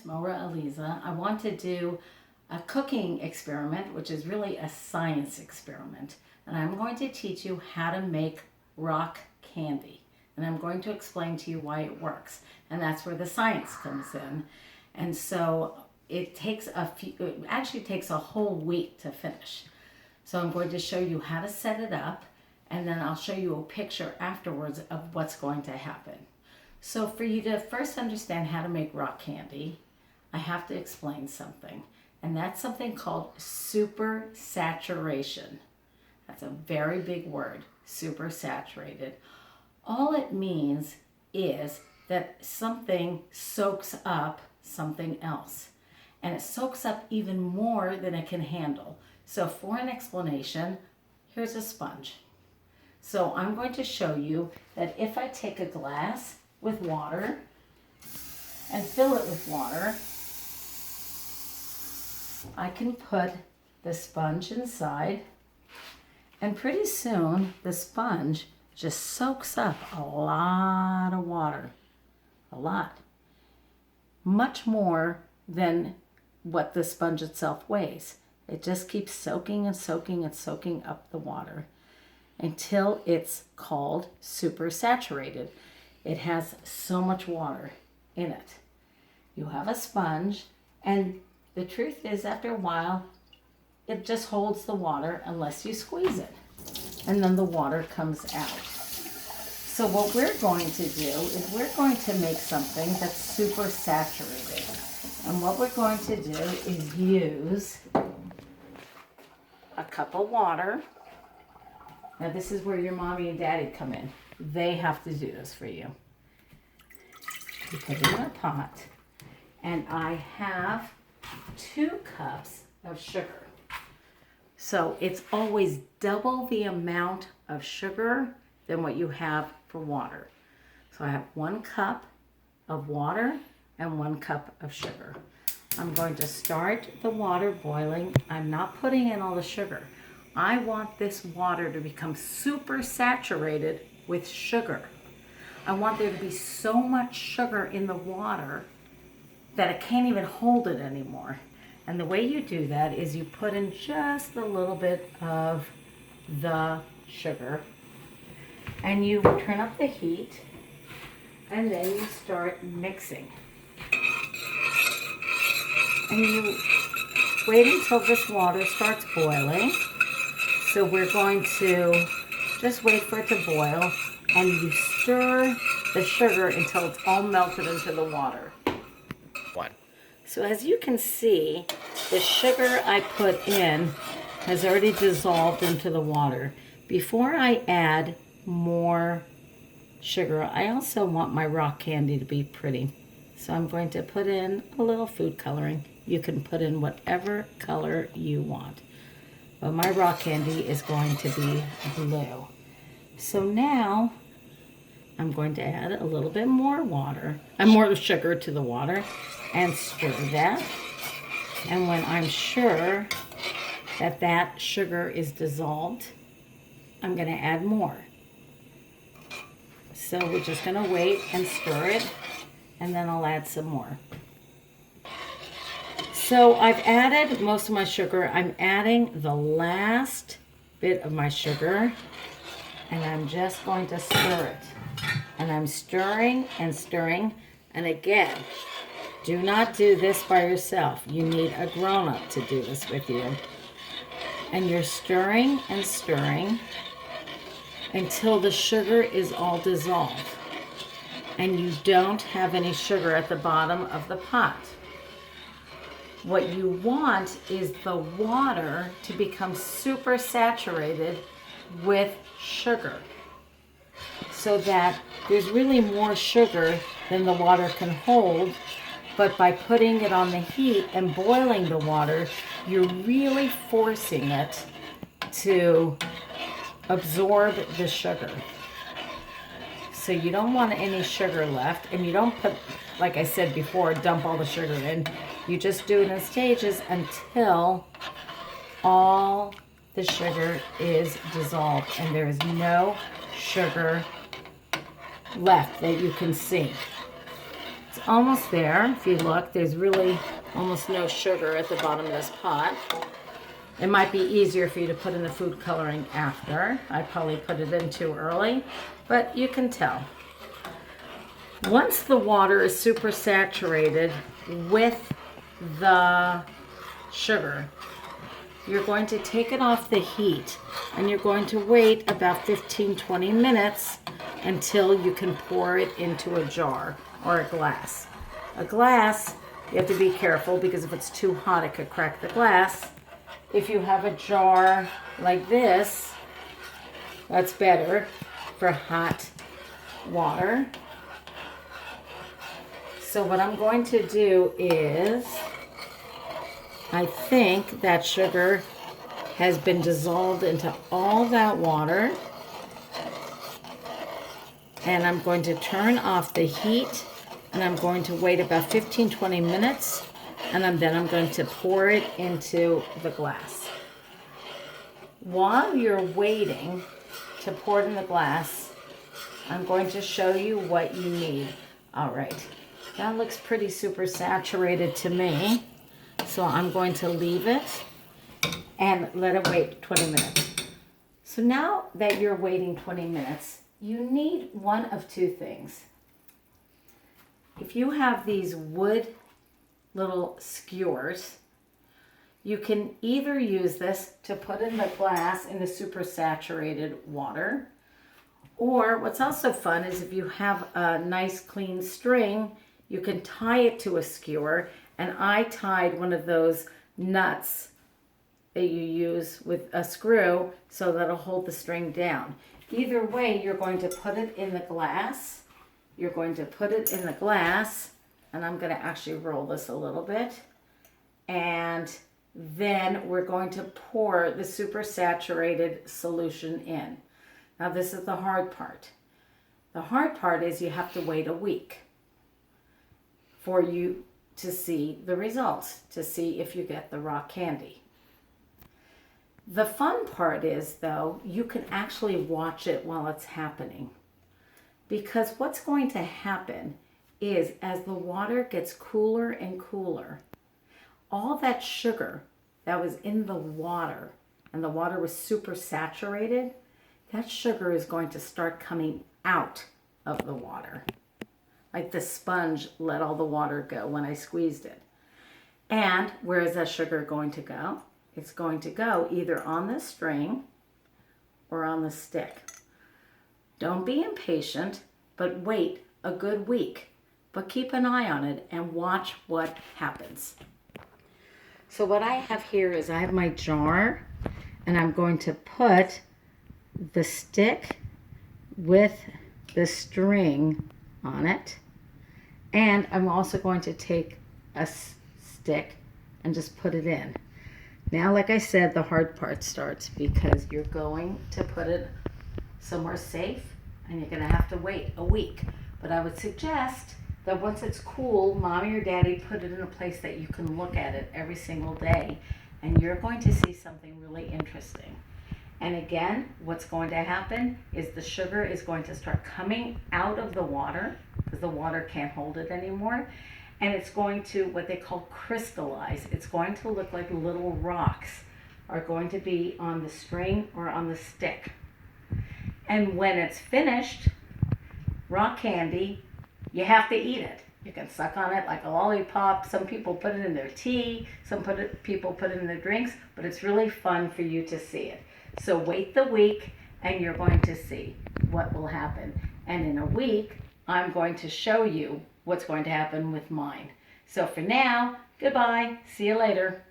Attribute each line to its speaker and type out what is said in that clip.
Speaker 1: Mora Eliza. I want to do a cooking experiment, which is really a science experiment. And I'm going to teach you how to make rock candy. And I'm going to explain to you why it works. And that's where the science comes in. And so it actually takes a whole week to finish. So I'm going to show you how to set it up, and then I'll show you a picture afterwards of what's going to happen. So for you to first understand how to make rock candy, I have to explain something. And that's something called supersaturation. That's a very big word, supersaturated. All it means is that something soaks up something else. And it soaks up even more than it can handle. So for an explanation, here's a sponge. So I'm going to show you that if I take a glass with water and fill it with water, I can put the sponge inside, and pretty soon the sponge just soaks up a lot of water. A lot. Much more than what the sponge itself weighs. It just keeps soaking and soaking and soaking up the water until it's called supersaturated. It has so much water in it. You have a sponge, and the truth is, after a while, it just holds the water unless you squeeze it. And then the water comes out. So what we're going to do is we're going to make something that's super saturated. And what we're going to do is use a cup of water. Now this is where your mommy and daddy come in. They have to do this for you. You put it in a pot. And I have 2 cups of sugar. So it's always double the amount of sugar than what you have for water. So I have 1 cup of water and 1 cup of sugar. I'm going to start the water boiling. I'm not putting in all the sugar. I want this water to become super saturated with sugar. I want there to be so much sugar in the water that it can't even hold it anymore. And the way you do that is you put in just a little bit of the sugar, and you turn up the heat, and then you start mixing. And you wait until this water starts boiling. So we're going to just wait for it to boil, and you stir the sugar until it's all melted into the water. So as you can see, the sugar I put in has already dissolved into the water. Before I add more sugar, I also want my rock candy to be pretty. So I'm going to put in a little food coloring. You can put in whatever color you want. But my rock candy is going to be blue. So now I'm going to add a little bit more water, more sugar to the water, and stir that. And when I'm sure that that sugar is dissolved, I'm going to add more. So we're just going to wait and stir it, and then I'll add some more. So I've added most of my sugar. I'm adding the last bit of my sugar, and I'm just going to stir it. And I'm stirring and stirring. And again, do not do this by yourself. You need a grown-up to do this with you. And you're stirring and stirring until the sugar is all dissolved. And you don't have any sugar at the bottom of the pot. What you want is the water to become super saturated with sugar, so that there's really more sugar than the water can hold. But by putting it on the heat and boiling the water, you're really forcing it to absorb the sugar. So you don't want any sugar left, and you don't put, like I said before, dump all the sugar in. You just do it in stages until all the sugar is dissolved and there is no sugar left that you can see. It's almost there. If you look, there's really almost no sugar at the bottom of this pot. It might be easier for you to put in the food coloring after. I probably put it in too early, but you can tell. Once the water is super saturated with the sugar, you're going to take it off the heat and you're going to wait about 15-20 minutes until you can pour it into a jar or a glass. A glass, you have to be careful because if it's too hot, it could crack the glass. If you have a jar like this, that's better for hot water. So what I'm going to do is, I think that sugar has been dissolved into all that water. And I'm going to turn off the heat and I'm going to wait about 15-20 minutes and then I'm going to pour it into the glass. While you're waiting to pour it in the glass, I'm going to show you what you need. All right, that looks pretty super saturated to me. So I'm going to leave it and let it wait 20 minutes. So now that you're waiting 20 minutes, you need one of two things. If you have these wood little skewers, you can either use this to put in the glass in the supersaturated water, or what's also fun is if you have a nice clean string, you can tie it to a skewer, and I tied one of those nuts that you use with a screw so that'll hold the string down. Either way, you're going to put it in the glass. You're going to put it in the glass, and I'm going to actually roll this a little bit. And then we're going to pour the supersaturated solution in. Now this is the hard part. The hard part is you have to wait a week for you to see the results, to see if you get the rock candy. The fun part is, though, you can actually watch it while it's happening. Because what's going to happen is as the water gets cooler and cooler, all that sugar that was in the water, and the water was super saturated, that sugar is going to start coming out of the water. Like the sponge let all the water go when I squeezed it. And where is that sugar going to go? It's going to go either on the string or on the stick. Don't be impatient, but wait a good week. But keep an eye on it and watch what happens. So what I have here is I have my jar, and I'm going to put the stick with the string on it. And I'm also going to take a stick and just put it in. Now, like I said, the hard part starts because you're going to put it somewhere safe and you're going to have to wait a week. But I would suggest that once it's cool, mommy or daddy put it in a place that you can look at it every single day, and you're going to see something really interesting. And again, what's going to happen is the sugar is going to start coming out of the water because the water can't hold it anymore. And it's going to, what they call crystallize. It's going to look like little rocks are going to be on the string or on the stick. And when it's finished, rock candy, you have to eat it. You can suck on it like a lollipop. Some people put it in their tea. People put it in their drinks. But it's really fun for you to see it. So wait the week and you're going to see what will happen. And in a week, I'm going to show you what's going to happen with mine. So for now, goodbye. See you later.